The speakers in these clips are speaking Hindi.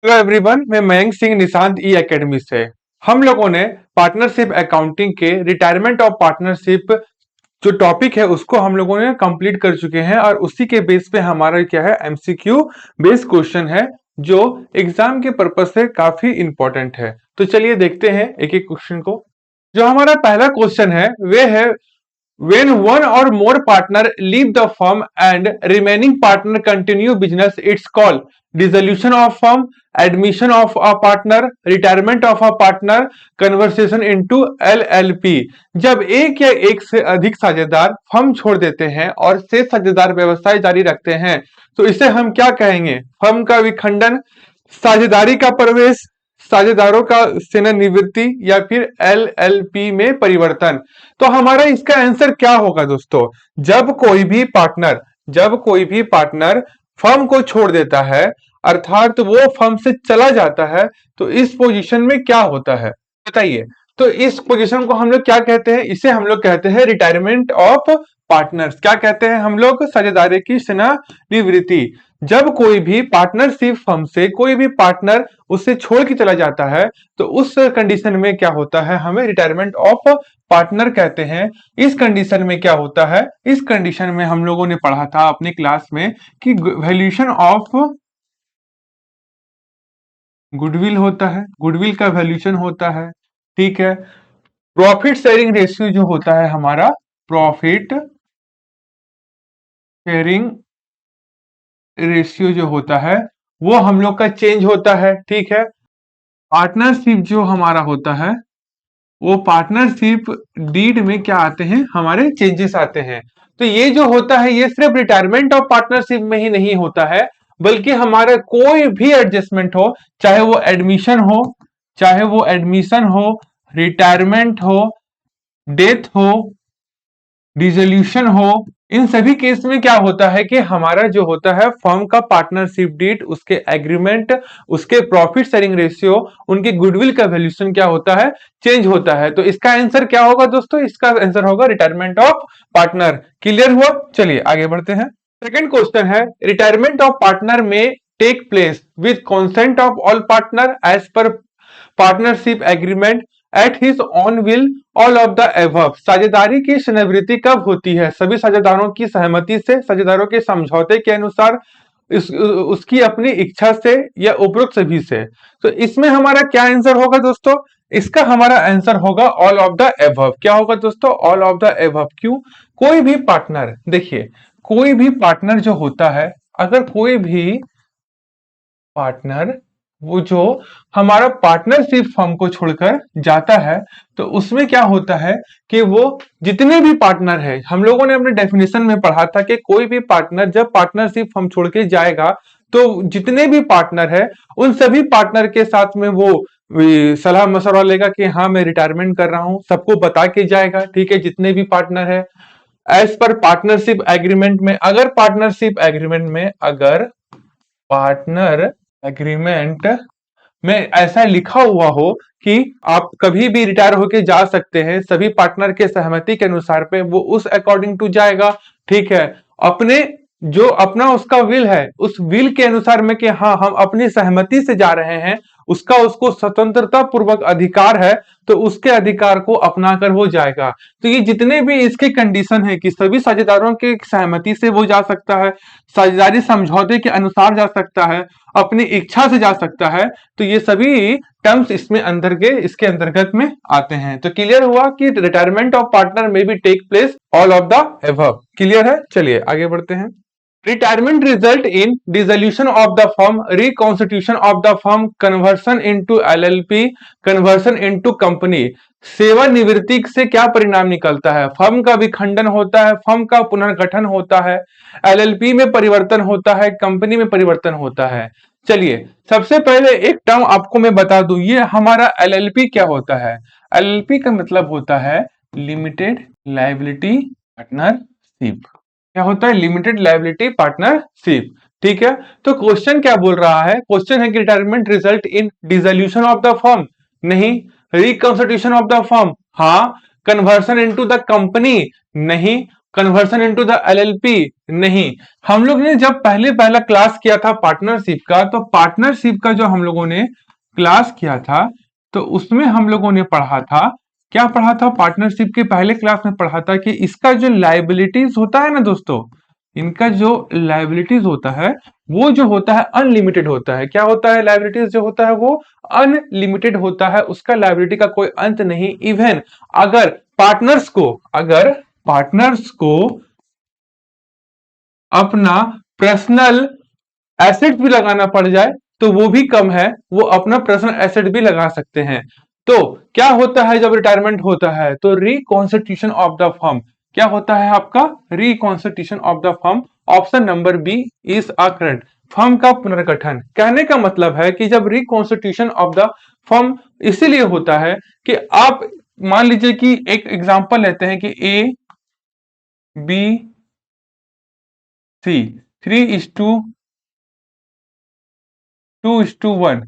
हेलो एवरीवन, मैं मयंक सिंह निशांत ई एकेडमी से। हम लोगों ने पार्टनरशिप अकाउंटिंग के रिटायरमेंट ऑफ पार्टनरशिप जो टॉपिक है उसको हम लोगों ने कंप्लीट कर चुके हैं और उसी के बेस पे हमारा क्या है एमसीक्यू बेस्ड क्वेश्चन है जो एग्जाम के पर्पज से काफी इंपॉर्टेंट है। तो चलिए देखते हैं एक एक क्वेश्चन को। जो हमारा पहला क्वेश्चन है वे है when one or more partner leave the firm and remaining partner continue business, it's called dissolution of firm, admission of a partner, retirement of a partner, conversion into LLP। जब एक या एक से अधिक साझेदार फर्म छोड़ देते हैं और शेष साझेदार व्यवसाय जारी रखते हैं तो इसे हम क्या कहेंगे? फर्म का विखंडन, साझेदारी का प्रवेश, साझेदारों का सेवानिवृत्ति या फिर एलएलपी में परिवर्तन। तो हमारा इसका आंसर क्या होगा दोस्तों? जब कोई भी पार्टनर फर्म को छोड़ देता है अर्थात वो फर्म से चला जाता है तो इस पोजीशन में क्या होता है बताइए। तो इस पोजीशन को हम लोग क्या कहते हैं? इसे हम लोग कहते हैं रिटायरमेंट ऑफ पार्टनर्स। क्या कहते हैं हम लोग? साझेदारी की सेवानिवृत्ति। जब कोई भी पार्टनरशिप फर्म से कोई भी पार्टनर उससे छोड़ के चला जाता है तो उस कंडीशन में क्या होता है? हमें रिटायरमेंट ऑफ पार्टनर कहते हैं। इस कंडीशन में क्या होता है? इस कंडीशन में हम लोगों ने पढ़ा था अपनी क्लास में कि वैल्यूएशन ऑफ गुडविल होता है, गुडविल का वैल्यूएशन होता है, ठीक है। प्रॉफिट शेयरिंग रेशियो जो होता है हमारा, प्रॉफिट शेयरिंग रेशियो जो होता है वो हम लोग का चेंज होता है, ठीक है। पार्टनरशिप जो हमारा होता है वो पार्टनरशिप डीड में क्या आते हैं? हमारे चेंजेस आते हैं। तो ये जो होता है ये सिर्फ रिटायरमेंट ऑफ पार्टनरशिप में ही नहीं होता है बल्कि हमारा कोई भी एडजस्टमेंट हो, चाहे वो एडमिशन हो, रिटायरमेंट हो, डेथ हो, डिसोल्यूशन हो, इन सभी केस में क्या होता है कि हमारा जो होता है फर्म का पार्टनरशिप डीड, उसके एग्रीमेंट, उसके प्रॉफिट शेयरिंग रेशियो, उनकी गुडविल का वैल्यूएशन क्या होता है? चेंज होता है। तो इसका आंसर क्या होगा दोस्तों? इसका आंसर होगा रिटायरमेंट ऑफ पार्टनर। क्लियर हुआ? चलिए आगे बढ़ते हैं। सेकेंड क्वेश्चन है retirement of partner may take place with consent of all partner as per partnership agreement at his own will all of the above. साझेदारी की सेवानिवृत्ति कब होती है? सभी साझेदारों की सहमति से, साझेदारों के समझौते के अनुसार, उसकी अपनी इच्छा से या उपरोक्त सभी से। तो इसमें हमारा क्या आंसर होगा दोस्तों? इसका हमारा आंसर होगा ऑल ऑफ द एबव। क्या होगा दोस्तों? All of the above. क्यों? कोई भी पार्टनर, देखिए कोई भी पार्टनर जो होता है, अगर कोई भी पार्टनर वो जो हमारा पार्टनरशिप फर्म को छोड़कर जाता है तो उसमें क्या होता है कि वो जितने भी पार्टनर है, हम लोगों ने अपने डेफिनेशन में पढ़ा था कि कोई भी पार्टनर जब पार्टनरशिप फर्म छोड़ के जाएगा तो जितने भी पार्टनर है उन सभी पार्टनर के साथ में वो सलाह मशवरा लेगा कि हाँ मैं रिटायरमेंट कर रहा हूं, सबको बता के जाएगा, ठीक है, जितने भी पार्टनर है। एज पर पार्टनरशिप एग्रीमेंट में, अगर पार्टनर एग्रीमेंट में ऐसा लिखा हुआ हो कि आप कभी भी रिटायर होके जा सकते हैं, सभी पार्टनर के सहमति के अनुसार पे वो उस अकॉर्डिंग टू जाएगा, ठीक है। अपने जो अपना उसका विल है उस विल के अनुसार में कि हाँ हम अपनी सहमति से जा रहे हैं, उसका उसको स्वतंत्रता पूर्वक अधिकार है तो उसके अधिकार को अपनाकर वो जाएगा। तो ये जितने भी इसके कंडीशन है कि सभी साझेदारों के सहमति से वो जा सकता है, साझेदारी समझौते के अनुसार जा सकता है, अपनी इच्छा से जा सकता है, तो ये सभी टर्म्स इसके अंतर्गत में आते हैं। तो क्लियर हुआ कि रिटायरमेंट ऑफ पार्टनर में भी take place all of the above. Clear है? चलिए आगे बढ़ते हैं। Retirement result in dissolution of the firm, reconstitution of the firm, conversion into LLP, conversion into company। सेवानिवृत्ति से क्या परिणाम निकलता है? फर्म का विखंडन होता है, फर्म का पुनर्गठन होता है, एलएलपी में परिवर्तन होता है, कंपनी में परिवर्तन होता है। चलिए सबसे पहले एक टर्म आपको मैं बता दूं, ये हमारा एलएलपी क्या होता है? एलएलपी का मतलब होता है लिमिटेड लायबिलिटी पार्टनरशिप। क्या होता है? लिमिटेड लायबिलिटी पार्टनरशिप, ठीक है। तो क्वेश्चन क्या बोल रहा है? क्वेश्चन है कि retirement result in dissolution of the firm, नहीं। रिकॉन्स्टिट्यूशन ऑफ द फर्म, हाँ। कन्वर्सन इनटू द कंपनी, नहीं। कन्वर्सन इनटू द एलएलपी नहीं। हम लोग ने जब पहला क्लास किया था पार्टनरशिप का, तो पार्टनरशिप का जो हम लोगों ने क्लास किया था, तो उसमें हम लोगों ने पढ़ा था, क्या पढ़ा था, पार्टनरशिप के पहले क्लास में पढ़ा था कि इसका जो लायबिलिटीज होता है ना दोस्तों, इनका जो लायबिलिटीज होता है वो जो होता है अनलिमिटेड होता है। क्या होता है, लायबिलिटीज जो होता है वो अनलिमिटेड होता है, उसका लायबिलिटी का कोई अंत नहीं। इवन अगर पार्टनर्स को अपना पर्सनल एसेट भी लगाना पड़ जाए तो वो भी कम है, वो अपना पर्सनल एसेट भी लगा सकते हैं। तो क्या होता है जब रिटायरमेंट होता है, तो रिकॉन्स्टिट्यूशन ऑफ द फर्म, क्या होता है आपका, reconstitution of the firm. Option number B is a correct, firm का पुनर्गठन। कहने का मतलब है कि जब रिकॉन्स्टिट्यूशन ऑफ द फर्म इसीलिए होता है कि आप मान लीजिए कि एक एग्जांपल लेते हैं कि ए बी सी 3:2:1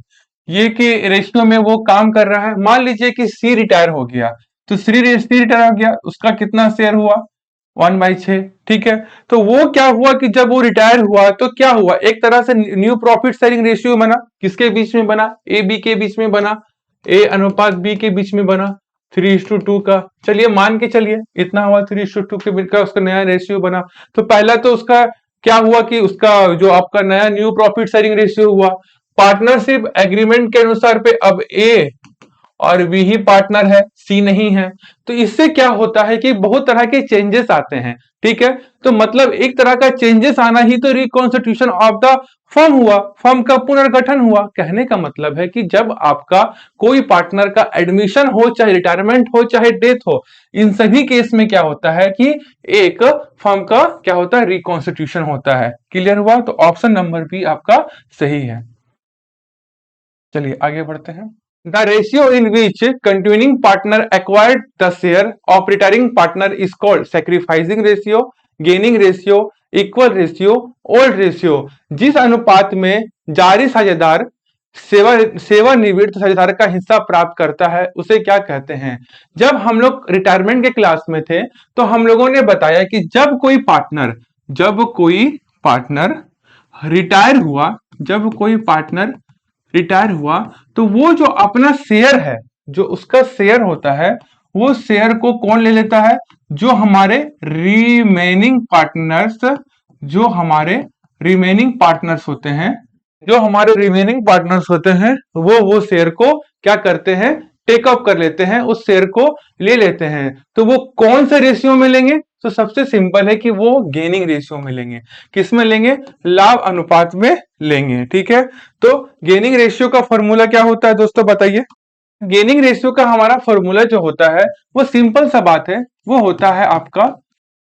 ये के रेशियो में वो काम कर रहा है। मान लीजिए कि सी रिटायर हो गया, तो सी रिटायर हो गया, उसका कितना शेयर हुआ, 1/6। ठीक है, तो वो क्या हुआ कि जब वो रिटायर हुआ तो क्या हुआ, एक तरह से न्यू प्रॉफिट शेयरिंग रेशियो बना, किसके बीच में बना, ए बी के बीच में बना, ए अनुपात बी के बीच में बना 3:2 का। चलिए मान के चलिए इतना हुआ, 3:2 के बीच का उसका नया रेशियो बना। तो पहला तो उसका क्या हुआ कि उसका जो आपका नया न्यू प्रॉफिट शेयरिंग रेशियो हुआ, पार्टनरशिप एग्रीमेंट के अनुसार पे अब ए और बी ही पार्टनर है, सी नहीं है। तो इससे क्या होता है कि बहुत तरह के चेंजेस आते हैं। ठीक है, तो मतलब एक तरह का चेंजेस आना ही तो रिकॉन्स्टिट्यूशन ऑफ द फर्म हुआ, फर्म का पुनर्गठन हुआ। कहने का मतलब है कि जब आपका कोई पार्टनर का एडमिशन हो, चाहे रिटायरमेंट हो, चाहे डेथ हो, इन सभी केस में क्या होता है कि एक फर्म का क्या होता है, रिकॉन्स्टिट्यूशन होता है। क्लियर हुआ, तो ऑप्शन नंबर बी आपका सही है। चलिए आगे बढ़ते हैं। The ratio in which continuing partner acquired the share of retiring partner is called sacrificing ratio, gaining ratio, equal ratio, old ratio। जिस अनुपात में जारी साझेदार सेवानिवृत्त साझेदार का हिस्सा प्राप्त करता है उसे क्या कहते हैं। जब हम लोग रिटायरमेंट के क्लास में थे तो हम लोगों ने बताया कि जब कोई पार्टनर रिटायर हुआ, जब कोई पार्टनर रिटायर हुआ तो वो जो अपना शेयर है, जो उसका शेयर होता है, वो शेयर को कौन ले लेता है, जो हमारे रिमेनिंग पार्टनर्स, जो हमारे रिमेनिंग पार्टनर्स होते हैं, जो हमारे रिमेनिंग पार्टनर्स होते हैं वो शेयर को क्या करते हैं, टेक अप कर लेते हैं, उस शेयर को ले लेते हैं। तो वो कौन से रेशियो में लेंगे, तो सबसे सिंपल है कि वो गेनिंग रेशियो में लेंगे। किस में लेंगे, लाभ अनुपात में लेंगे। ठीक है, तो गेनिंग रेशियो का फॉर्मूला क्या होता है दोस्तों, बताइए। गेनिंग रेशियो का हमारा फॉर्मूला जो होता है वो सिंपल सा बात है, वो होता है आपका,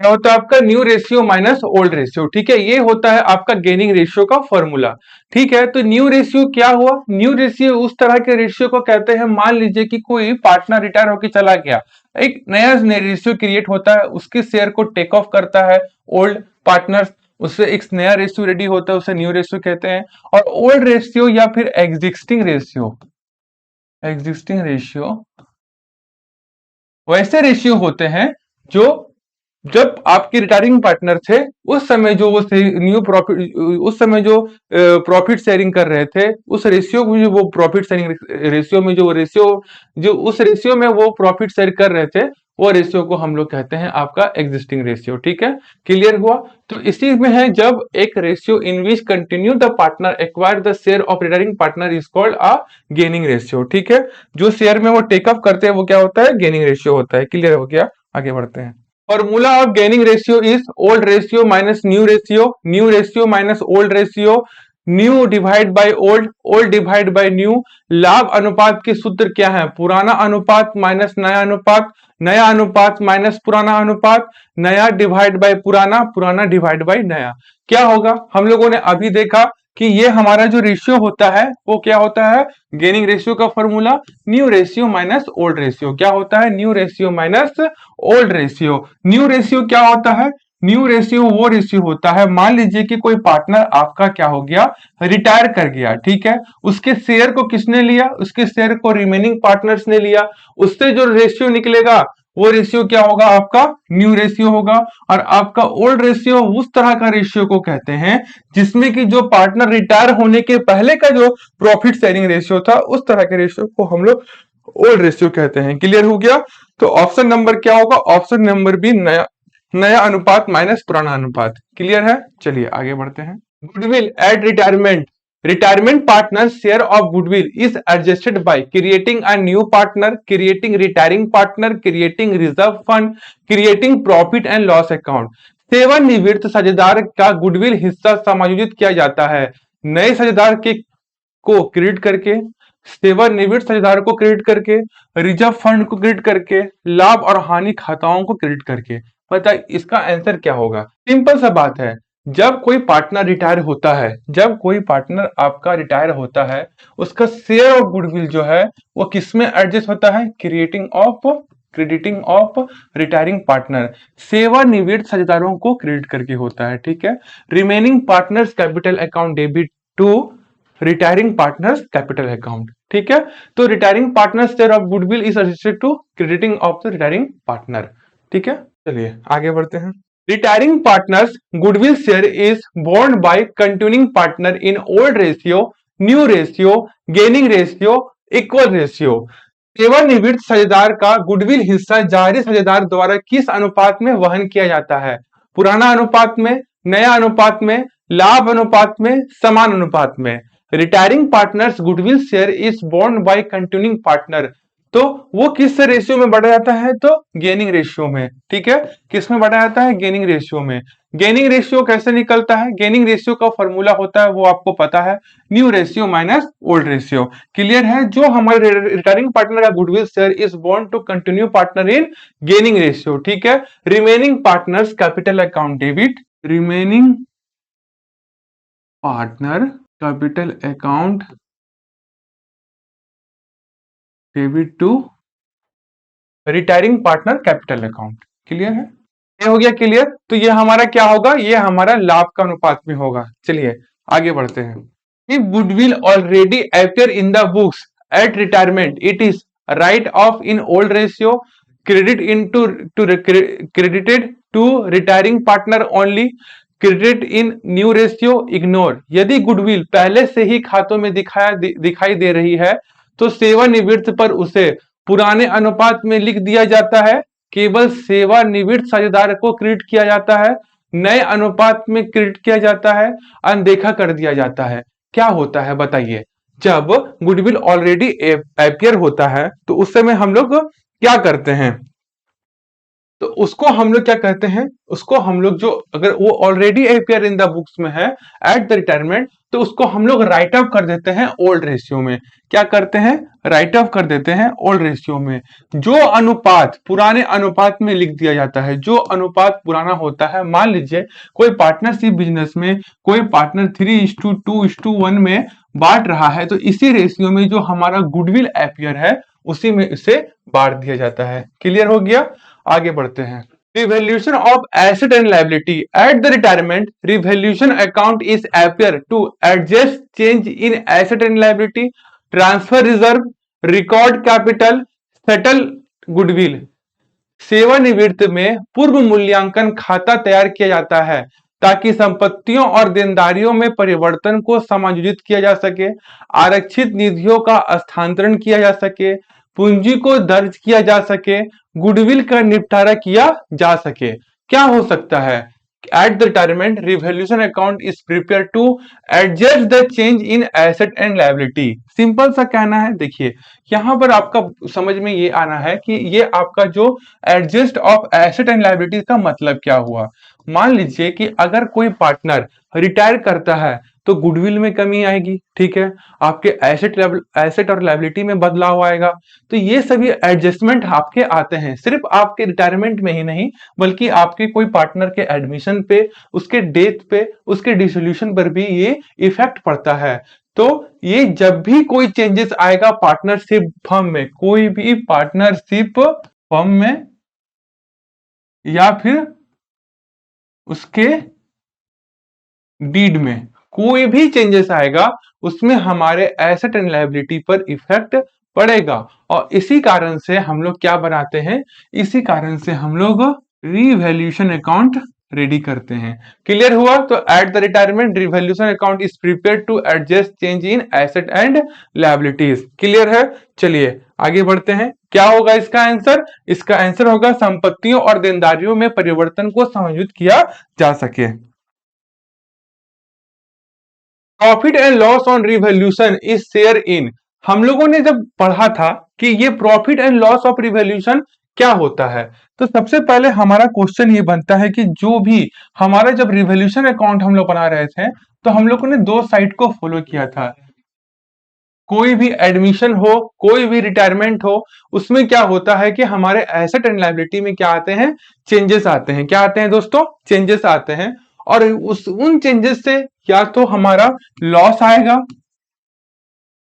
क्या होता है आपका, new ratio minus old ratio. ठीक है, ये होता है आपका गेनिंग रेशियो का फॉर्मूला। ठीक है, तो न्यू रेशियो क्या हुआ, न्यू रेशियो उस तरह के रेशियो को कहते हैं, मान लीजिए कि कोई पार्टनर रिटायर होकर चला गया, एक नया रेशियो क्रिएट होता है, उसके शेयर को टेक ऑफ करता है ओल्ड पार्टनर, उससे एक नया रेशियो रेडी होता है, उसे न्यू रेशियो कहते हैं। और ओल्ड रेशियो या फिर एग्जिस्टिंग रेशियो वैसे रेशियो होते हैं जो जब आपके रिटायरिंग पार्टनर थे उस समय जो वो न्यू प्रॉफिट, उस समय जो प्रॉफिट शेयरिंग कर रहे थे, उस रेशियो में जो वो प्रॉफिट शेयरिंग रेशियो में जो उस रेशियो में वो प्रॉफिट शेयर कर रहे थे, वो रेशियो को हम लोग कहते हैं आपका एग्जिस्टिंग रेशियो। ठीक है, क्लियर हुआ। तो इसी में है जब एक ratio in which continue the partner acquire the share of retiring partner is called a gaining ratio. ठीक है, जो शेयर में वो टेकअप करते हैं वो क्या होता है, गेनिंग रेशियो होता है। क्लियर हो गया, आगे बढ़ते हैं। Formula of gaining ratio is old ratio minus new ratio minus old ratio, new divide by old divide by new। लाभ अनुपात के सूत्र क्या है, पुराना अनुपात माइनस नया अनुपात माइनस पुराना अनुपात, नया डिवाइड बाय पुराना, पुराना डिवाइड बाय नया। क्या होगा, हम लोगों ने अभी देखा कि ये हमारा जो रेशियो होता है वो क्या होता है, गेनिंग रेशियो का formula new ratio minus old ratio. क्या होता है, new ratio minus old ratio. New ratio क्या होता है, न्यू रेशियो वो रेशियो होता है, मान लीजिए कि कोई पार्टनर आपका क्या हो गया, रिटायर कर गया। ठीक है, उसके शेयर को किसने लिया, उसके शेयर को रिमेनिंग पार्टनर्स ने लिया, उससे जो रेशियो निकलेगा वो रेशियो क्या होगा, आपका न्यू रेशियो होगा। और आपका ओल्ड रेशियो उस तरह का रेशियो को कहते हैं जिसमें कि जो पार्टनर रिटायर होने के पहले का जो प्रॉफिट शेयरिंग रेशियो था, उस तरह के रेशियो को हम लोग ओल्ड रेशियो कहते हैं। क्लियर हो गया? तो ऑप्शन नंबर क्या होगा? ऑप्शन नंबर बी, नया नया अनुपात माइनस पुराना अनुपात। क्लियर है? चलिए आगे बढ़ते हैं। Goodwill at retirement, retirement partner's share of goodwill is adjusted by creating a new partner, creating retiring partner, creating reserve fund, creating profit and loss account। सेवानिवृत्त साझेदार का गुडविल हिस्सा समायोजित किया जाता है नए साझेदार के को क्रेडिट करके, सेवानिवृत्त साझेदार को क्रेडिट करके, रिजर्व फंड को क्रेडिट करके, लाभ और हानि खाताओं को क्रेडिट करके। बताइए इसका आंसर क्या होगा? सिंपल सा बात है, जब कोई पार्टनर रिटायर होता है, जब कोई पार्टनर आपका रिटायर होता है, उसका शेयर ऑफ गुडविल जो है वो किस में एडजस्ट होता है? क्रेडिटिंग ऑफ रिटायरिंग पार्टनर, सेवानिवृत्त साझेदारों को क्रेडिट करके होता है। ठीक है, remaining partners capital account debit to retiring partners capital account. ठीक है, तो retiring partners share of goodwill is adjusted to crediting of the retiring partner. ठीक है, चलिए आगे बढ़ते हैं। Retiring partners goodwill share is borne by continuing partner in old ratio, new ratio, gaining ratio, equal ratio। सेवानिवृत्त साझेदार का गुडविल हिस्सा जारी साझेदार द्वारा किस अनुपात में वहन किया जाता है? पुराना अनुपात में, नया अनुपात में, लाभ अनुपात में, समान अनुपात में। Retiring partners goodwill share is borne by continuing partner, तो वो किस रेशियो में बढ़ा जाता है? तो गेनिंग रेशियो में। ठीक है, किस में बढ़ा जाता है? गेनिंग रेशियो में। गेनिंग रेशियो कैसे निकलता है? गेनिंग रेशियो का फॉर्मूला होता है वो आपको पता है, new ratio minus old ratio. Clear है? जो हमारे रिटायरिंग पार्टनर का goodwill share is borne to continue partner in gaining ratio. ठीक है, remaining partners capital account debit, remaining partner capital account debit to retiring partner capital account. Clear है? ये हो गया क्लियर? तो ये हमारा क्या होगा? ये हमारा लाभ का अनुपात में होगा। चलिए आगे बढ़ते हैं। If goodwill already appear in the books at retirement, it is write off in old ratio, credited to retiring partner only, credit in new ratio, ignore. यदि गुडविल पहले से ही खातों में दिखाई दे रही है तो सेवानिवृत्त पर उसे पुराने अनुपात में लिख दिया जाता है, केवल सेवानिवृत्त साझेदार को क्रेडिट किया जाता है, नए अनुपात में क्रेडिट किया जाता है, अनदेखा कर दिया जाता है। क्या होता है बताइए? जब गुडविल ऑलरेडी अपियर होता है तो उस समय हम लोग क्या करते हैं? तो उसको हम लोग क्या कहते हैं? उसको हम लोग जो, अगर वो already appear in the books में है एट द रिटायरमेंट, तो उसको हम लोग राइट ऑफ कर देते हैं ओल्ड रेशियो में। क्या करते हैं? राइट ऑफ कर देते हैं ओल्ड रेशियो में। जो अनुपात पुराने अनुपात में लिख दिया जाता है, जो अनुपात पुराना होता है, मान लीजिए कोई पार्टनरशिप बिजनेस में कोई पार्टनर 3:2:1 में बांट रहा है, तो इसी रेशियो में जो हमारा गुडविल अपियर है उसी में इसे बांट दिया जाता है। क्लियर हो गया? आगे बढ़ते हैं। Revaluation of asset and liability at the retirement, revaluation account is appear to adjust change in asset and liability, transfer reserve, record capital, settle goodwill। सेवानिवृत्त में पूर्व मूल्यांकन खाता तैयार किया जाता है ताकि संपत्तियों और देनदारियों में परिवर्तन को समायोजित किया जा सके, आरक्षित निधियों का स्थानांतरण किया जा सके, पूंजी को दर्ज किया जा सके, गुडविल का निपटारा किया जा सके। क्या हो सकता है? At the retirement revaluation account is prepare to adjust the change in asset and liability. Simple सा कहना है, देखिए यहां पर आपका समझ में ये आना है कि ये आपका जो adjust of asset and liability का मतलब क्या हुआ। मान लीजिए कि अगर कोई पार्टनर रिटायर करता है तो गुडविल में कमी आएगी, ठीक है, आपके एसेट और लायबिलिटी में बदलाव आएगा। तो ये सभी एडजस्टमेंट आपके आते हैं, सिर्फ आपके रिटायरमेंट में ही नहीं बल्कि आपके कोई पार्टनर के एडमिशन पे, उसके डेथ पे, उसके डिसोल्यूशन पर भी ये इफेक्ट पड़ता है। तो ये जब भी कोई चेंजेस आएगा पार्टनरशिप फर्म में, कोई भी पार्टनरशिप फर्म में या फिर उसके डीड में, कोई भी चेंजेस आएगा उसमें हमारे एसेट एंड लायबिलिटी पर इफेक्ट पड़ेगा। और इसी कारण से हम लोग क्या बनाते हैं, इसी कारण से हम लोग रिवैल्यूएशन अकाउंट रेडी करते हैं। क्लियर हुआ? तो at the retirement revaluation account is prepare to adjust change in asset and liabilities. Clear है? चलिए आगे बढ़ते हैं। क्या होगा इसका आंसर? इसका आंसर होगा संपत्तियों और देनदारियों में परिवर्तन को समायोजित किया जा सके। Profit and loss on revaluation is share in. हम लोगों ने जब पढ़ा था कि ये profit and loss of revaluation क्या होता है, तो सबसे पहले हमारा क्वेश्चन ये बनता है कि जो भी हमारा जब रिवैल्यूएशन अकाउंट हम लोग बना रहे थे तो हम लोगों ने दो साइड को फॉलो किया था। कोई भी एडमिशन हो, कोई भी रिटायरमेंट हो, उसमें क्या होता है कि हमारे एसेट एंड लायबिलिटी में क्या आते हैं, चेंजेस आते हैं। क्या आते हैं दोस्तों? चेंजेस आते हैं। और उन चेंजेस से या तो हमारा लॉस आएगा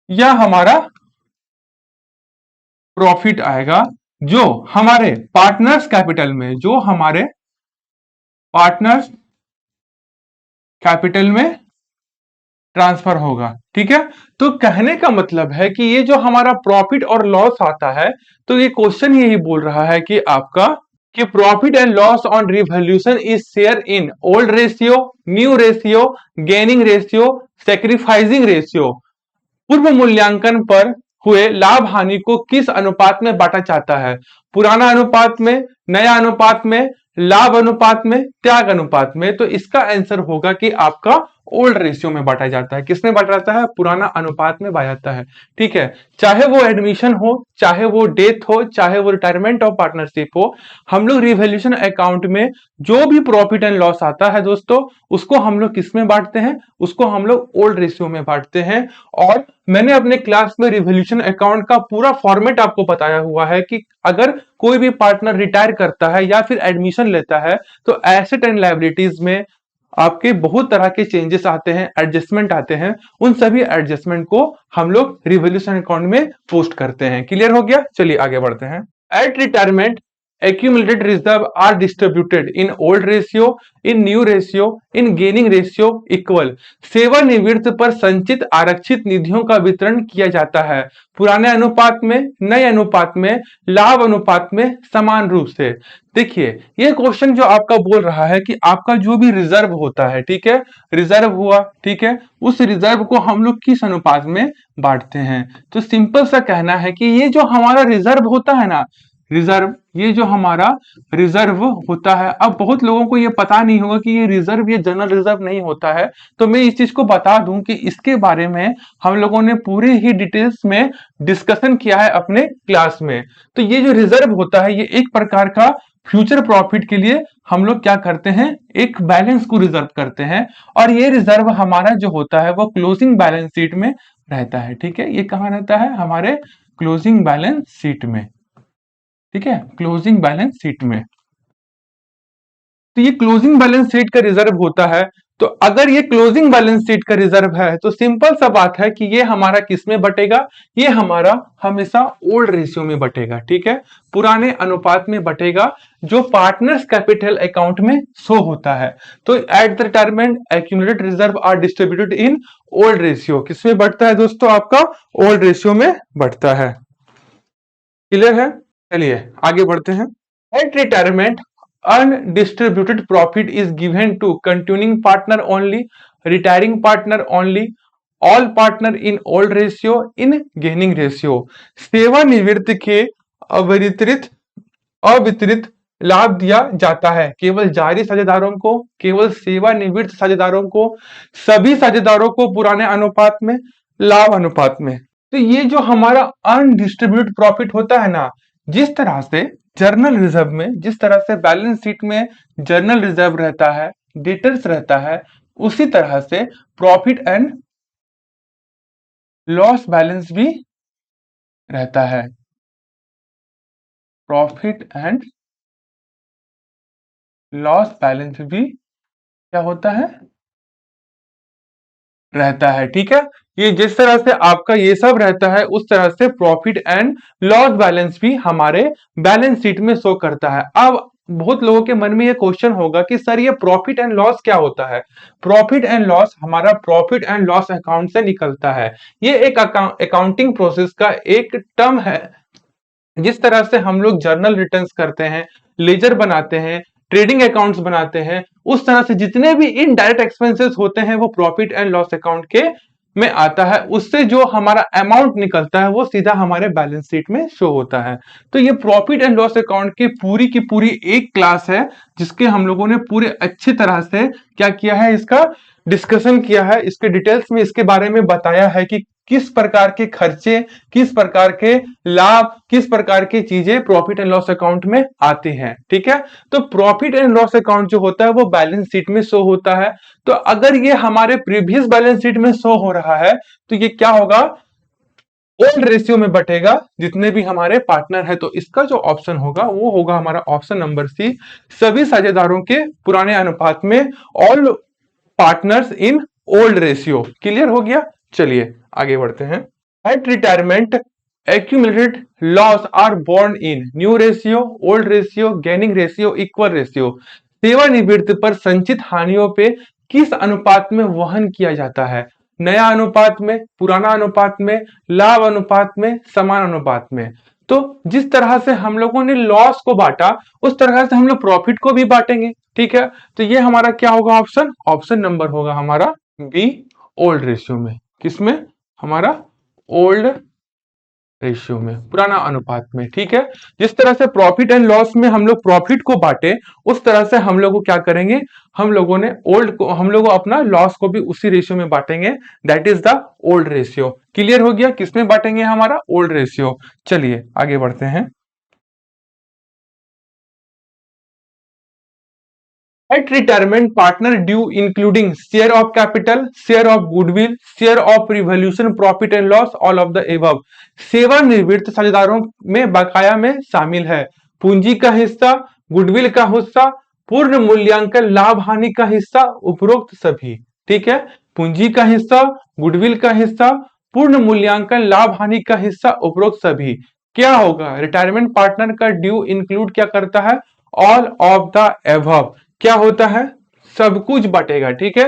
या हमारा प्रॉफिट आएगा, जो हमारे पार्टनर्स कैपिटल में, जो हमारे पार्टनर्स कैपिटल में ट्रांसफर होगा। ठीक है? तो कहने का मतलब है कि ये जो हमारा प्रॉफिट और लॉस आता है, तो ये क्वेश्चन यही बोल रहा है कि आपका कि profit and loss on revaluation is share in old ratio, new ratio, gaining ratio, sacrificing ratio. पूर्व मूल्यांकन पर हुए लाभ हानि को किस अनुपात में बांटा जाता है? पुराना अनुपात में, नया अनुपात में, लाभ अनुपात में, त्याग अनुपात में। तो इसका आंसर होगा कि आपका ओल्ड रेशियो में बांटा जाता है। किसमें बांटा जाता है? पुराना अनुपात में बांटा जाता है। ठीक है? चाहे वो एडमिशन हो, चाहे वो डेथ हो, चाहे वो रिटायरमेंट ऑफ पार्टनरशिप हो, हम लोग रिवैल्यूएशन अकाउंट में जो भी प्रॉफिट एंड लॉस आता है दोस्तों, उसको हम लोग किस में बांटते हैं? उसको हम लोग ओल्ड रेशियो में बांटते हैं। और मैंने अपने क्लास में रिवैल्यूएशन अकाउंट का पूरा फॉर्मेट आपको बताया हुआ है कि अगर कोई भी पार्टनर रिटायर करता है या फिर एडमिशन लेता है तो एसेट एंड लायबिलिटीज में आपके बहुत तरह के चेंजेस आते हैं, एडजस्टमेंट आते हैं। उन सभी एडजस्टमेंट को हम लोग रिवैल्यूएशन अकाउंट में पोस्ट करते हैं। क्लियर हो गया? चलिए आगे बढ़ते हैं। At retirement accumulated reserve are distributed in old ratio, in new ratio, in gaining ratio equal। सेवानिवृत्त पर संचित आरक्षित निधियों का वितरण किया जाता है पुराने अनुपात में, नए अनुपात में, लाभ अनुपात में, समान रूप से। देखिए ये क्वेश्चन जो आपका बोल रहा है कि आपका जो भी रिजर्व होता है, ठीक है, रिजर्व हुआ, ठीक है, उस रिजर्व को हम लोग किस अनुपात में बांटते हैं? तो सिंपल सा कहना है कि ये जो हमारा रिजर्व होता है ना, रिजर्व, ये जो हमारा रिजर्व होता है, अब बहुत लोगों को ये पता नहीं होगा कि ये रिजर्व, ये जनरल रिजर्व नहीं होता है। तो मैं इस चीज को बता दूं कि इसके बारे में हम लोगों ने पूरी ही डिटेल्स में डिस्कशन किया है अपने क्लास में। तो ये जो रिजर्व होता है, ये एक प्रकार का फ्यूचर प्रॉफिट के लिए हम लोग क्या करते हैं, एक बैलेंस को रिजर्व करते हैं। और ये रिजर्व हमारा जो होता है वो क्लोजिंग बैलेंस शीट में रहता है। ठीक है? ये कहाँ रहता है? हमारे क्लोजिंग बैलेंस शीट में। ठीक है? क्लोजिंग बैलेंस शीट में। तो ये क्लोजिंग बैलेंस शीट का रिजर्व होता है। तो अगर ये क्लोजिंग बैलेंस शीट का रिजर्व है तो सिंपल सा बात है कि ये हमारा किस में बटेगा? ये हमारा हमेशा ओल्ड रेशियो में बटेगा। ठीक है? पुराने अनुपात में बटेगा, जो पार्टनर्स कैपिटल अकाउंट में शो होता है। तो at the retirement accumulated reserve are distributed in old ratio. किसमें बढ़ता है दोस्तों? आपका ओल्ड रेशियो में बढ़ता है। क्लियर है? चलिए आगे बढ़ते हैं। At retirement undistributed profit is given to continuing partner only, retiring partner only, all partner in old ratio, in gaining ratio. सेवानिवृत्त के अवितरित लाभ दिया जाता है केवल जारी साझेदारों को, केवल सेवानिवृत्त साझेदारों को, सभी साझेदारों को पुराने अनुपात में, लाभ अनुपात में। तो ये जो हमारा अनडिस्ट्रीब्यूटेड प्रॉफिट होता है ना, जिस तरह से जर्नल रिजर्व में, जिस तरह से बैलेंस शीट में जर्नल रिजर्व रहता है, डेटर्स रहता है, उसी तरह से प्रॉफिट एंड लॉस बैलेंस भी रहता है। प्रॉफिट एंड लॉस बैलेंस भी क्या होता है? रहता है। ठीक है? ये जिस तरह से आपका ये सब रहता है, उस तरह से प्रॉफिट एंड लॉस बैलेंस भी हमारे बैलेंस शीट में शो करता है। अब बहुत लोगों के मन में ये क्वेश्चन होगा कि सर ये प्रॉफिट एंड लॉस क्या होता है। प्रॉफिट एंड लॉस हमारा प्रॉफिट एंड लॉस अकाउंट से निकलता है। ये एक अकाउंटिंग प्रोसेस का एक टर्म है। जिस तरह से हम लोग जर्नल रिटर्न्स करते हैं, लेजर बनाते हैं, ट्रेडिंग अकाउंट्स बनाते हैं, उस तरह से जितने भी इनडायरेक्ट एक्सपेंसेस होते हैं वो प्रॉफिट एंड लॉस अकाउंट के में आता है। उससे जो हमारा अमाउंट निकलता है वो सीधा हमारे बैलेंस शीट में शो होता है। तो ये प्रॉफिट एंड लॉस अकाउंट की पूरी एक क्लास है, जिसके हम लोगों ने पूरे अच्छी तरह से क्या किया है, इसका डिस्कशन किया है, इसके डिटेल्स में इसके बारे में बताया है कि किस प्रकार के खर्चे, किस प्रकार के लाभ, किस प्रकार की चीजें प्रॉफिट एंड लॉस अकाउंट में आती हैं। ठीक है, तो प्रॉफिट एंड लॉस अकाउंट जो होता है वो बैलेंस शीट में शो होता है। तो अगर ये हमारे प्रीवियस बैलेंस शीट में शो हो रहा है तो ये क्या होगा, ओल्ड रेशियो में बटेगा जितने भी हमारे पार्टनर है। तो इसका जो ऑप्शन होगा वो होगा हमारा ऑप्शन नंबर सी, सभी साझेदारों के पुराने अनुपात में, all partners in old ratio. Clear हो गया। चलिए आगे बढ़ते हैं। At retirement accumulated loss are borne in new ratio, old ratio, gaining ratio, equal ratio. सेवानिवृत्ति पर संचित हानियों पे किस अनुपात में वहन किया जाता है? नया अनुपात में, पुराना अनुपात में, लाभ अनुपात में, समान अनुपात में। तो जिस तरह से हम लोगों ने लॉस को बांटा उस तरह से हम लोग प्रॉफिट को भी बांटेंगे। ठीक है, तो ये हमारा क्या होगा ऑप्शन, ऑप्शन नंबर होगा हमारा बी, ओल्ड रेशियो में। किसमें, हमारा ओल्ड रेशियो में, पुराना अनुपात में। ठीक है, जिस तरह से प्रॉफिट एंड लॉस में हम लोग प्रॉफिट को बांटे उस तरह से हम लोग क्या करेंगे, हम लोगों ने ओल्ड को, हम लोग अपना लॉस को भी उसी रेशियो में बांटेंगे, that is the old ratio. Clear हो गया, किसमें बांटेंगे, हमारा ओल्ड रेशियो। चलिए आगे बढ़ते हैं। At retirement, partner due including share of capital, share of goodwill, share of revolution, profit and loss, all of the above। सेवानिवृत्त साझेदारों में बकाया में शामिल है पूंजी का हिस्सा, गुडविल का हिस्सा, पूर्ण मूल्यांकन लाभ हानि का हिस्सा, उपरोक्त सभी। ठीक है, पूंजी का हिस्सा, गुडविल का हिस्सा, पूर्ण मूल्यांकन लाभ हानि का हिस्सा, उपरोक्त सभी। क्या होगा, रिटायरमेंट पार्टनर का ड्यू इंक्लूड क्या करता है, ऑल ऑफ द एबव। क्या होता है, सब कुछ बटेगा। ठीक है,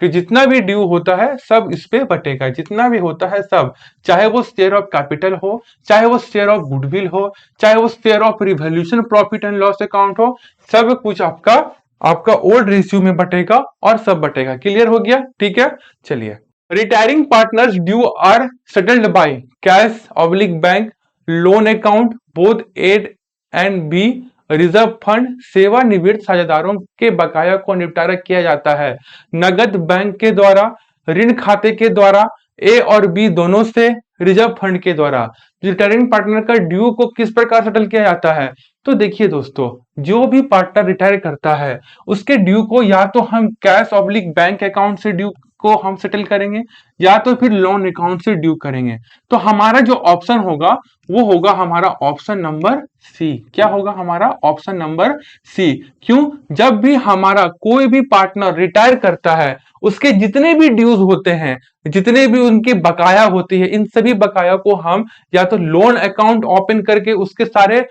कि जितना भी ड्यू होता है सब इस पे बटेगा, जितना भी होता है सब, चाहे वो शेयर ऑफ कैपिटल हो, चाहे वो शेयर ऑफ गुडविल हो, चाहे वो share of revolution profit and loss account हो, सब कुछ आपका आपका ओल्ड रेशियो में बटेगा और सब बटेगा। क्लियर हो गया। ठीक है, चलिए। Retiring partners due are settled by cash oblique bank, loan account, both A and B, reserve fund. सेवानिवृत्त साझेदारों के बकाया को निपटारा किया जाता है नगद बैंक के द्वारा, ऋण खाते के द्वारा, ए और बी दोनों से, रिजर्व फंड के द्वारा। रिटायरिंग पार्टनर का ड्यू को किस प्रकार सेटल किया जाता है, तो देखिए दोस्तों, जो भी पार्टनर रिटायर करता है उसके ड्यू को या तो हम कैश ऑब्लिक बैंक अकाउंट से ड्यू को हम सेटल करेंगे या तो फिर लोन अकाउंट से ड्यू करेंगे। तो हमारा जो ऑप्शन होगा वो होगा हमारा ऑप्शन नंबर सी। क्या होगा, हमारा ऑप्शन नंबर सी। क्यों, जब भी हमारा कोई भी पार्टनर रिटायर करता है उसके जितने भी ड्यूज होते हैं, जितने भी उनकी बकाया होती है, इन सभी बकाया को हम या तो लोन अकाउंट ओपन करके उसके सारे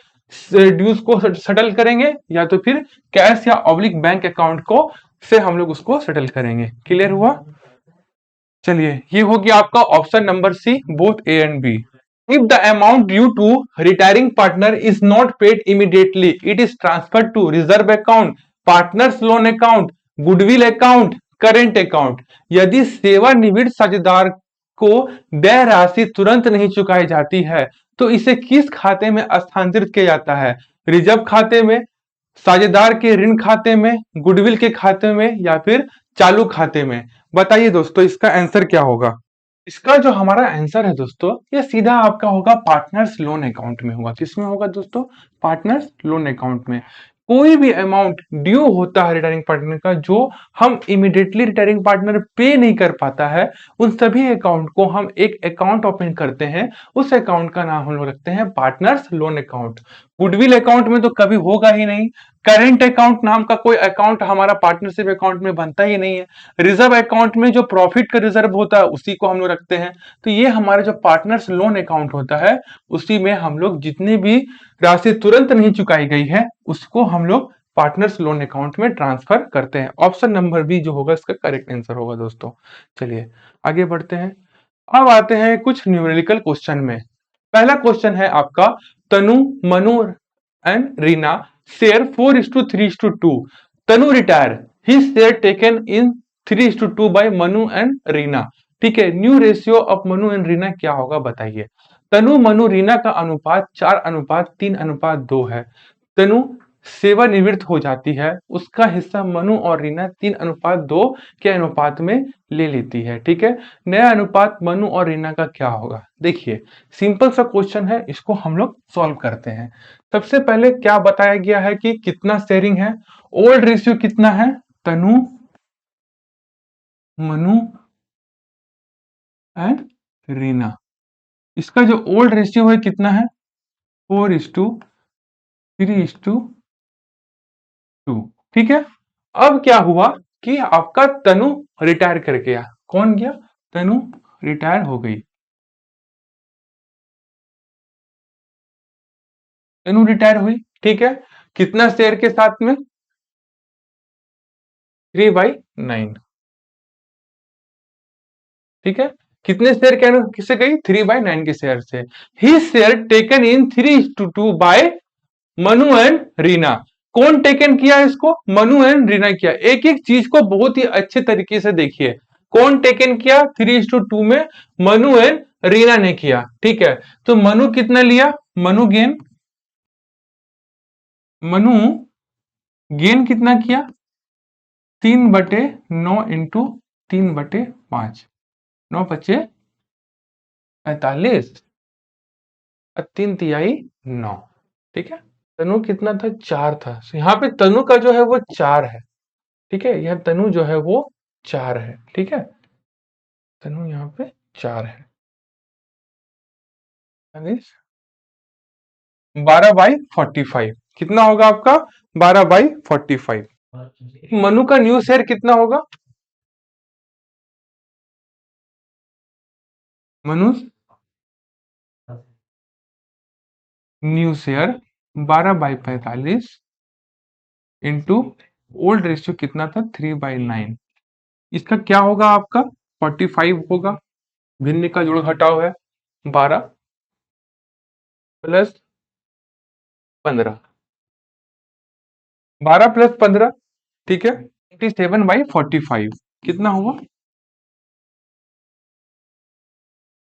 ड्यूज को सेटल करेंगे या तो फिर कैश या ऑब्लिक बैंक अकाउंट को से हम लोग उसको सेटल करेंगे। क्लियर हुआ। चलिए, ये हो गया आपका option number C, both A and B. If the amount due to retiring partner is not paid immediately, it is transferred to reserve account, partners loan account, goodwill account, current account। यदि सेवानिवृत्त साझेदार को देय राशि तुरंत नहीं चुकाई जाती है तो इसे किस खाते में स्थानांतरित किया जाता है, रिजर्व खाते में, साझेदार के ऋण खाते में, गुडविल के खाते में, या फिर चालू खाते में। बताइए दोस्तों, इसका आंसर क्या होगा। इसका जो हमारा आंसर है दोस्तों, ये सीधा आपका होगा पार्टनर्स लोन अकाउंट में होगा। किसमें होगा दोस्तों, पार्टनर्स लोन अकाउंट में। कोई भी अमाउंट ड्यू होता है रिटायरिंग पार्टनर का जो हम इमीडिएटली रिटायरिंग पार्टनर पे नहीं कर पाता है, उन सभी अकाउंट को हम एक अकाउंट ओपन करते हैं, उस अकाउंट का नाम हम लोग रखते हैं partners loan account. Goodwill account में तो कभी होगा ही नहीं, करेंट अकाउंट नाम का कोई अकाउंट हमारा पार्टनरशिप अकाउंट में बनता ही नहीं है। रिजर्व अकाउंट में जो प्रॉफिट का रिजर्व होता है उसी को हम लोग रखते हैं। तो ये हमारा जो पार्टनर्स लोन अकाउंट होता है उसी में हम लोग जितनी भी राशि तुरंत नहीं चुकाई गई है उसको हम लोग पार्टनर्स लोन अकाउंट में ट्रांसफर करते हैं। ऑप्शन नंबर बी जो होगा इसका करेक्ट आंसर होगा दोस्तों। चलिए आगे बढ़ते हैं। अब आते हैं कुछ न्यूमेरिकल क्वेश्चन में। पहला क्वेश्चन है आपका, Tanu, Manu and Reena share 4:3:2। Tanu retire, he share taken in 3:2 by Manu and Reena. ठीक है, new ratio of Manu and Reena क्या होगा बताइए। तनु मनु रीना का अनुपात 4:3:2 है। तनु सेवानिवृत्त हो जाती है, उसका हिस्सा मनु और रीना 3:2 के अनुपात में ले लेती है। ठीक है, नया अनुपात मनु और रीना का क्या होगा। देखिए सिंपल सा क्वेश्चन है, इसको हम लोग सॉल्व करते हैं। सबसे पहले क्या बताया गया है कि कितना शेयरिंग है। ओल्ड रेशियो कितना है, तनु मनु एंड रीना। इसका जो ओल्ड रेशियो है कितना है, 4:3:2। ठीक है, अब क्या हुआ कि आपका तनु रिटायर कर गया। कौन गया, तनु रिटायर हो गई। तनु रिटायर हुई, ठीक है, कितना शेयर के साथ में, 3/9। ठीक है, कितने शेयर के किससे गई, 3/9 के शेयर से। He share taken in 3:2 by Manu and Reena. कौन टेकन किया इसको, मनु एंड रीना किया। एक एक चीज को बहुत ही अच्छे तरीके से देखिए। कौन टेकन किया, 3:2 में मनु एंड रीना ने किया। ठीक है, तो मनु कितना लिया, मनु गेन, मनु गेन कितना किया, 3/9 इंटू 3/5, 9×5 = 45, 3/3 ठीक है, तनु कितना था, 4 था। तो यहाँ पे तनु का जो है वो 4 है। ठीक है, यह तनु जो है वो 4 है। ठीक है, तनु यहाँ पे 4 है। 12/45 कितना होगा आपका, 12/45। मनु का न्यू शेयर कितना होगा, Manu new share 12/45 into old ratio कितना था, 3/9। इसका क्या होगा आपका, 45 होगा। भिन्न का जोड़ घटाव है, 12 + 15, 12 + 15, ठीक है, 27/45 कितना हुआ।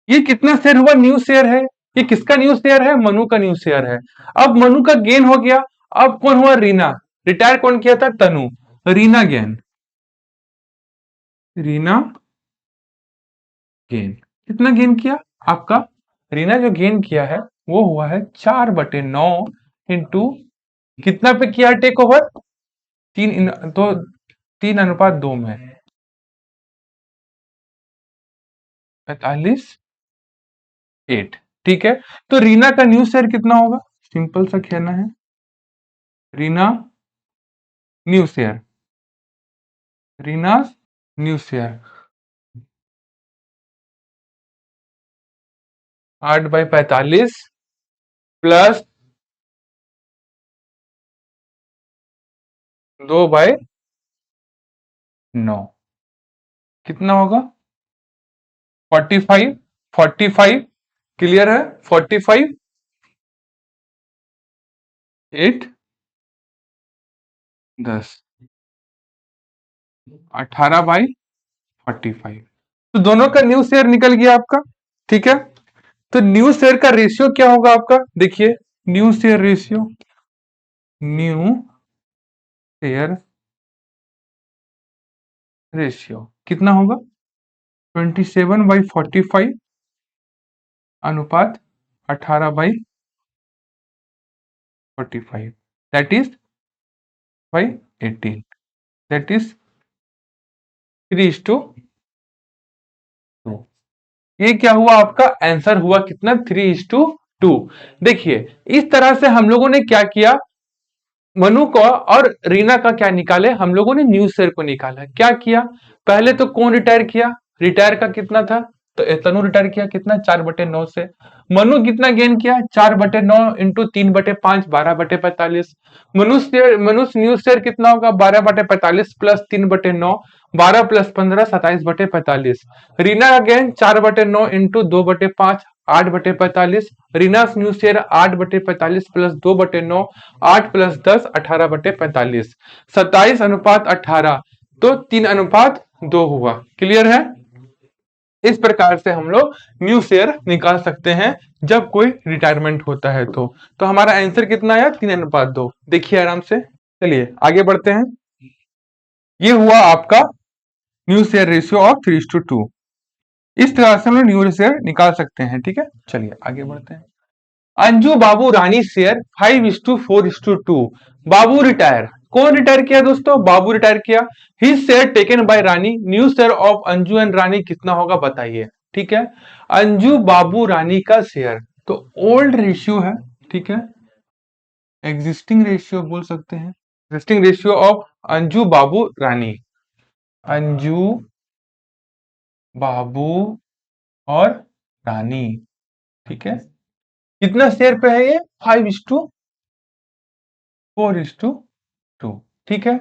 ये कितना शेयर हुआ, न्यू शेयर है। ये किसका न्यू शेयर है, मनु का न्यू शेयर है। अब मनु का गेन हो गया। अब कौन हुआ, रीना। रिटायर कौन किया था, तनु। रीना गेन, रीना गेन कितना गेन किया आपका, रीना जो गेन किया है वो हुआ है 4/9 इंटू कितना पे किया टेक ओवर, 3:2 में 45/8। ठीक है, तो रीना का न्यू शेयर कितना होगा, सिंपल सा कहना है, Reena new share, Reena new share 8/45 plus 2/9 कितना होगा, 45। 45 क्लियर है, 45, 8, 10, 18/45। तो दोनों का न्यू शेयर निकल गया आपका। ठीक है, तो न्यू शेयर का रेशियो क्या होगा आपका, देखिए new share ratio, new share ratio कितना होगा, 27/45 अनुपात 18/45, that is by 18, that is 3:2। ये क्या हुआ आपका आंसर हुआ कितना, 3:2। देखिए इस तरह से हम लोगों ने क्या किया, मनु का और रीना का क्या निकाले, हम लोगों ने न्यू शेयर को निकाला। क्या किया, पहले तो कौन रिटायर किया, रिटायर का कितना था, तो तनु रिटायर किया कितना, 4/9 से। मनु कितना गेन किया, 4/9 इंटू 3/5, 12/45। मनुष्य न्यू शेयर कितना होगा, 12/45 प्लस 3/9, 12 प्लस 15, 27/45। रीना का gain 4/9 into 2/5, 8/45। Reena new share 8/45 plus 2/9, 8 plus 10, 18/45। 27:18, तो 3:2 हुआ। क्लियर है। इस प्रकार से हम लोग न्यू शेयर निकाल सकते हैं जब कोई रिटायरमेंट होता है। तो हमारा आंसर कितना आया, 3:2। देखिए आराम से, चलिए आगे बढ़ते हैं। ये हुआ आपका न्यू शेयर रेशियो ऑफ 3:2। इस तरह से हम लोग न्यू शेयर निकाल सकते हैं। ठीक है, चलिए आगे बढ़ते हैं। अंजू बाबू रानी शेयर 5:4:2। बाबू रिटायर, कौन रिटायर किया दोस्तों, बाबू रिटायर किया। His share taken by Rani, new share of Anju and Rani कितना होगा बताइए। ठीक है, अंजू बाबू रानी का शेयर, तो ओल्ड रेशियो है। ठीक है, एग्जिस्टिंग रेशियो बोल सकते हैं, existing ratio of Anju Babu रानी। अंजू बाबू और रानी, ठीक है, कितना शेयर पे है ये, 5:4:2। ठीक है,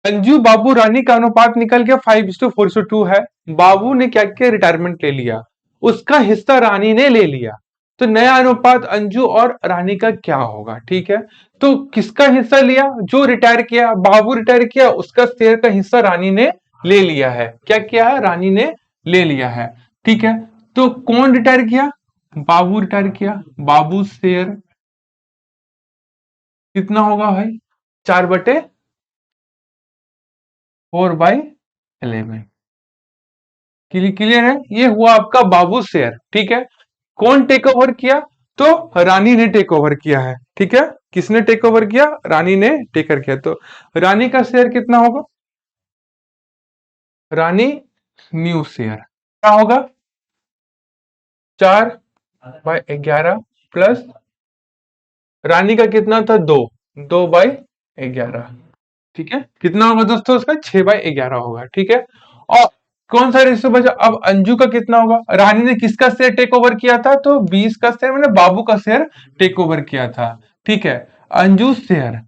अंजू बाबू रानी का अनुपात निकल गया 5:4:2 है। बाबू ने क्या किया, रिटायरमेंट ले लिया, उसका हिस्सा रानी ने ले लिया। तो नया अनुपात अंजू और रानी का क्या होगा। ठीक है, तो किसका हिस्सा लिया, जो रिटायर किया, बाबू रिटायर किया, उसका शेयर का हिस्सा रानी ने ले लिया है। क्या किया है, रानी ने ले लिया है। ठीक है, तो कौन रिटायर किया, बाबू रिटायर किया। बाबू शेयर कितना होगा भाई, 4/4/11। क्लियर है, ये हुआ आपका बाबू शेयर। ठीक है, कौन टेक ओवर किया, तो रानी ने टेक ओवर किया है। ठीक है, किसने टेक ओवर किया, रानी ने टेक ओवर किया। तो रानी का शेयर कितना होगा, रानी न्यू शेयर क्या होगा, 4/11 प्लस रानी का कितना था, 2/11। ठीक है, कितना होगा दोस्तों उसका, 6/11 होगा। ठीक है, और कौन सा रेशियो बचा, अब अंजू का कितना होगा, रानी ने किसका शेयर टेक ओवर किया था, तो 20 का शेयर, मैंने बाबू का शेयर टेक ओवर किया था। ठीक है, अंजू शेयर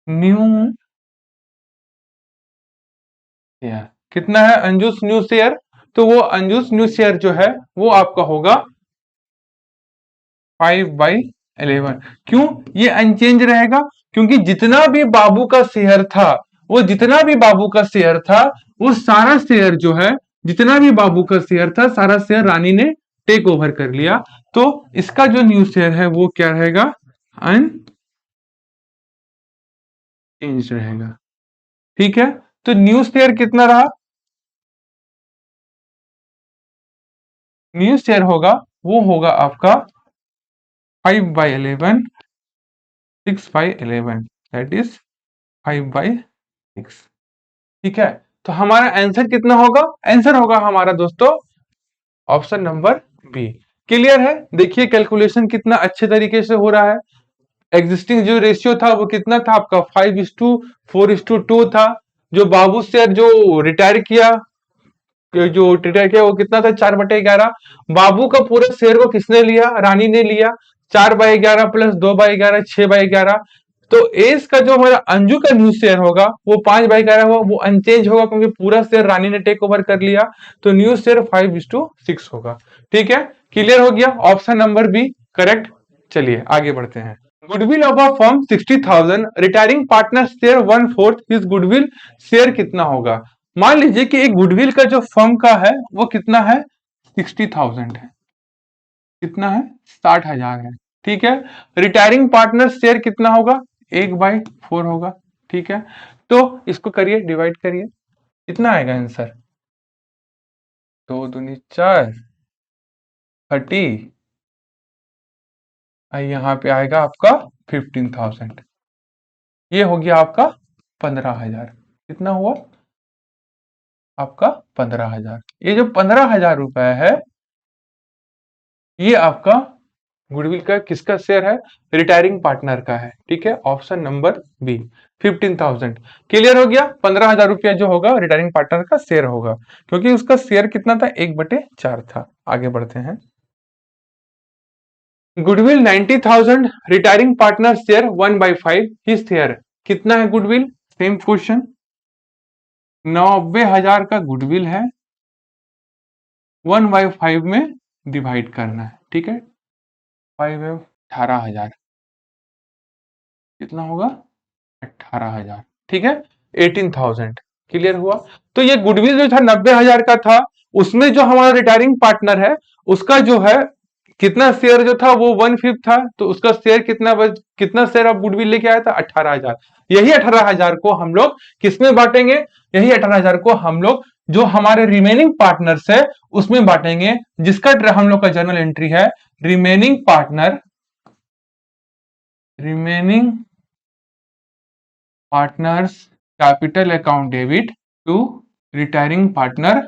न्यू शेयर कितना है, अंजूस न्यू शेयर, तो वो अंजूस न्यू शेयर जो है वो आपका होगा 5/11। क्यों, ये अनचेंज रहेगा, क्योंकि जितना भी बाबू का शेयर था, वो जितना भी बाबू का शेयर था, वो सारा शेयर जो है, जितना भी बाबू का शेयर था, सारा शेयर रानी ने टेक ओवर कर लिया। तो इसका जो न्यू शेयर है वो क्या रहेगा, अनचेंज रहेगा। ठीक है, तो न्यू शेयर कितना रहा, न्यू शेयर होगा, वो होगा आपका 5/11, 6/11, दैट इज 5/6। ठीक है, तो हमारा आंसर कितना होगा, आंसर होगा हमारा दोस्तों ऑप्शन नंबर बी। क्लियर है, देखिए कैलकुलेशन कितना अच्छे तरीके से हो रहा है। एग्जिस्टिंग जो रेशियो था वो कितना था आपका, 5:4:2 था। जो बाबू शेयर जो रिटायर किया, वो कितना था, 4/11। बाबू का पूरे शेयर को किसने लिया, रानी ने लिया। 4/11 प्लस 2/11, 6/11। तो एस का जो हमारा अंजू का न्यू शेयर होगा वो 5/11 होगा, वो अनचेंज होगा क्योंकि पूरा शेयर रानी ने टेक ओवर कर लिया। तो न्यू शेयर 5:6 होगा। ठीक है, क्लियर हो गया, ऑप्शन नंबर बी करेक्ट। चलिए आगे बढ़ते हैं। Goodwill of a firm 60,000, retiring partner share 1/4, इस गुडविल शेयर कितना होगा। मान लीजिए कि एक गुडविल का जो फर्म का है वो कितना है, 60,000 है। कितना है, 60,000 है। ठीक है, रिटायरिंग पार्टनर शेयर कितना होगा, 1/4 होगा। ठीक है, तो इसको करिए, डिवाइड करिए, कितना आएगा आंसर, 2×2=4, 30, यहाँ पे आएगा आपका 15,000। ये हो गया आपका 15,000। कितना हुआ आपका 15,000। ये जो 15,000 रुपए है, ये आपका गुडविल का किसका शेयर है? रिटायरिंग पार्टनर का है। ठीक है, ऑप्शन नंबर बी 15,000। क्लियर हो गया? 15,000 रुपया जो होगा रिटायरिंग पार्टनर का शेयर होगा, क्योंकि उसका शेयर कितना था? 1/4 था। आगे बढ़ते हैं। गुडविल 90,000, रिटायरिंग पार्टनर शेयर 1/5, ही शेयर कितना है गुडविल? Same question. 90,000 का गुडविल है, 1/5 में डिवाइड करना है। ठीक है, 5 है 18,000, कितना होगा? 18,000। ठीक है, 18,000। क्लियर हुआ? तो ये गुडविल जो था 90,000 का था, उसमें जो हमारा रिटायरिंग पार्टनर है उसका जो है कितना शेयर जो था वो 1/5 था, तो उसका शेयर कितना शेयर ऑफ गुडविल लेके आया था? 18,000। यही 18,000 को हम लोग किसमें बांटेंगे? यही 18,000 को हम लोग जो हमारे रिमेनिंग पार्टनर्स है उसमें बांटेंगे, जिसका हम लोग का जर्नल एंट्री है remaining partner, remaining partners capital account debit to retiring partner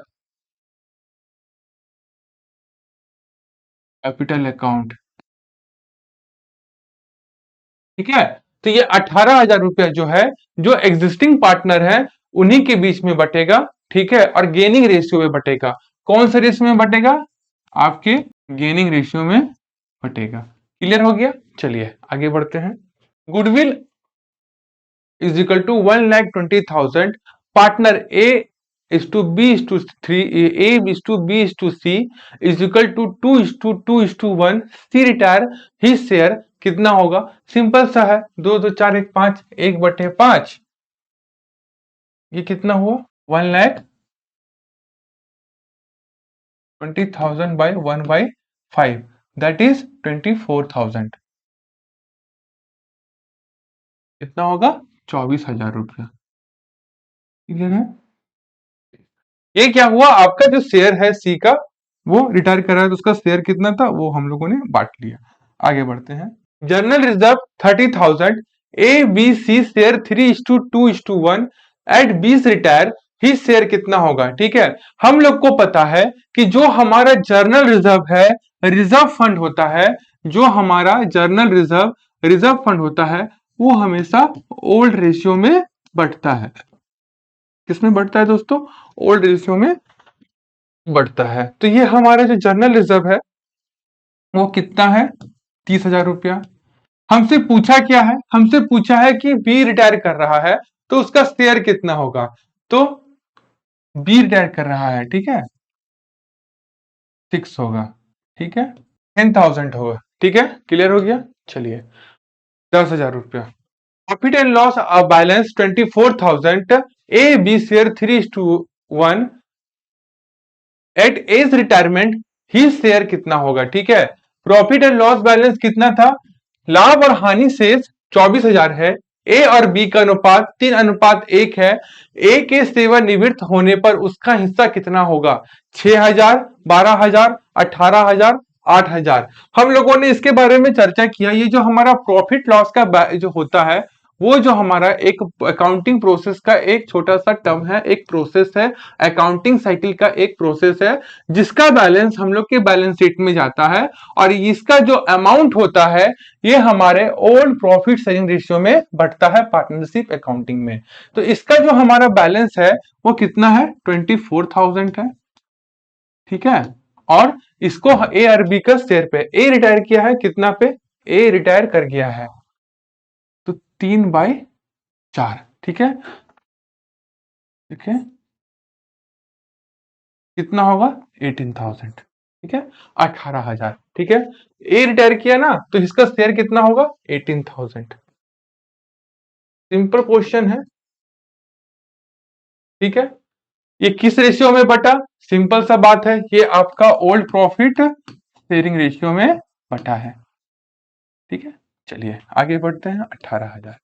capital account. ठीक है, तो ये 18,000 रुपया जो है, जो एग्जिस्टिंग पार्टनर है उन्हीं के बीच में बटेगा। ठीक है, और गेनिंग रेशियो में बटेगा। कौन से रेशियो में बटेगा? आपके गेनिंग रेशियो में बटेगा। क्लियर हो गया? चलिए आगे बढ़ते हैं। Goodwill is equal to 1,20,000, partner A is to B is to 3, A is to B is to C is equal to 2 is to 2 is to 1, C retire his share कितना होगा? सिंपल सा है, 2 2 4 1 5, 1/5। ये कितना हुआ? 1,20,000 by 1/5, दैट इज 24,000। कितना होगा? 24,000 रुपया। क्लियर है? ये क्या हुआ? आपका जो शेयर है सी का, वो रिटायर कर रहा है, तो उसका शेयर कितना था वो हम लोगों ने बांट लिया। आगे बढ़ते हैं। General reserve 30,000, A B C share 3:2:1, at B retire he share कितना होगा? ठीक है, हम लोग को पता है कि जो हमारा जर्नल रिजर्व है, रिजर्व फंड होता है, जो हमारा जर्नल रिजर्व फंड होता है, वो हमेशा ओल्ड रेशियो में बढ़ता है। किसमें बढ़ता है दोस्तों? ओल्ड रेशियो में बढ़ता है। तो ये हमारा जो जर्नल रिजर्व है वो कितना है? 30,000 रुपया। हमसे पूछा क्या है? हमसे पूछा है कि बी रिटायर कर रहा है, तो उसका शेयर कितना होगा? तो बी रिटायर कर रहा है, ठीक है, 6 होगा। ठीक है, 10,000 होगा। ठीक है, क्लियर हो गया? चलिए, 10,000 रुपया। Profit and loss balance 24,000, A B share 3:1, at A's retirement his share कितना होगा? ठीक है, प्रॉफिट एंड लॉस बैलेंस कितना था? लाभ और हानि शेष 24,000 है। ए और बी का अनुपात 3:1 है। ए के सेवानिवृत्त होने पर उसका हिस्सा कितना होगा? 6,000, 12,000, 18,000, 8,000। हम लोगों ने इसके बारे में चर्चा किया। ये जो हमारा प्रॉफिट लॉस का जो होता है, वो जो हमारा एक अकाउंटिंग प्रोसेस का एक छोटा सा टर्म है, एक प्रोसेस है, अकाउंटिंग साइकिल का एक प्रोसेस है, जिसका बैलेंस हम लोग के बैलेंस शीट में जाता है, और इसका जो अमाउंट होता है ये हमारे ओल्ड प्रॉफिट शेयरिंग रेशियो में बढ़ता है पार्टनरशिप अकाउंटिंग में। तो इसका जो हमारा बैलेंस है वो कितना है? 24,000 है। ठीक है, और इसको ए और बी का शेयर पे, ए रिटायर किया है कितना पे? ए रिटायर कर गया है, तो 3/4। ठीक है, ठीक है, कितना होगा? 18,000। ठीक है, 18,000। ठीक है, ए रिटायर किया ना, तो इसका शेयर कितना होगा? 18,000। सिंपल क्वेश्चन है। ठीक है, ये किस रेशियो में बटा? सिंपल सा बात है, ये आपका ओल्ड प्रॉफिट शेयरिंग रेशियो में बटा है। ठीक है, चलिए आगे बढ़ते हैं। 18,000।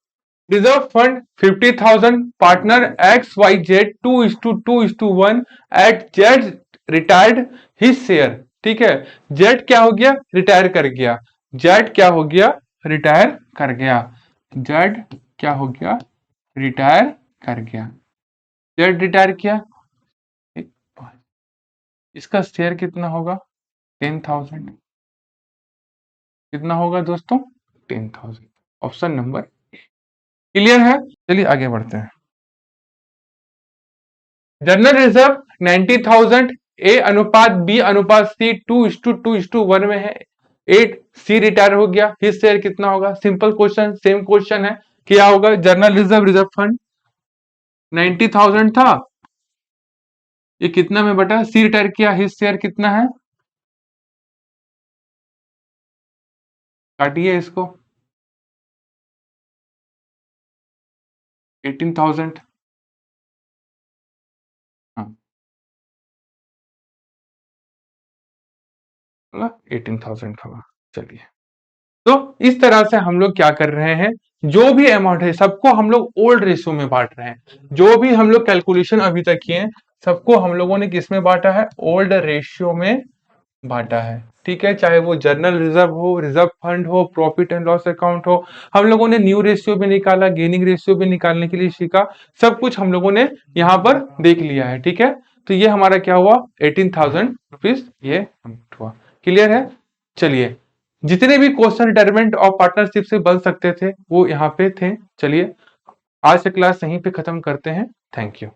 Reserve fund 50,000, partner X Y Z 2:2:1, at Z retired his share. ठीक है, जेड क्या हो गया? रिटायर कर गया। जेड क्या हो गया? रिटायर कर गया। जेड क्या हो गया? रिटायर कर गया। जेड रिटायर किया, इसका शेयर कितना होगा? 10,000। कितना होगा दोस्तों? 10,000। ऑप्शन नंबर क्लियर है। चलिए आगे बढ़ते हैं। जनरल रिजर्व 90,000 ए अनुपात बी अनुपात सी 2:2:1 में है। 8 सी रिटायर हो गया, हिज शेयर कितना होगा? सिंपल क्वेश्चन, सेम क्वेश्चन है। क्या होगा? जनरल रिजर्व रिजर्व फंड 90,000 था, ये कितना में बटा? सी रिटायर किया, हिज शेयर कितना है? काटिए इसको। 18,000। हाँ, 18,000 होगा। चलिए, तो इस तरह से हम लोग क्या कर रहे हैं, जो भी अमाउंट है सबको हम लोग ओल्ड रेशियो में बांट रहे हैं। जो भी हम लोग कैलकुलेशन अभी तक किए हैं सबको हम लोगों ने किस में बांटा है? ओल्ड रेशियो में बांटा है। ठीक है, चाहे वो जर्नल रिजर्व हो, रिजर्व फंड हो, प्रॉफिट एंड लॉस अकाउंट हो। हम लोगों ने न्यू रेशियो भी निकाला, गेनिंग रेशियो भी निकालने के लिए सीखा। सब कुछ हम लोगों ने यहाँ पर देख लिया है। ठीक है, तो ये हमारा क्या हुआ? 18,000 रुपीज ये हुआ। क्लियर है। चलिए, जितने भी क्वेश्चन रिटायरमेंट ऑफ पार्टनरशिप से बन सकते थे वो यहाँ पे थे। चलिए, आज का क्लास यहीं पे खत्म करते हैं। Thank you.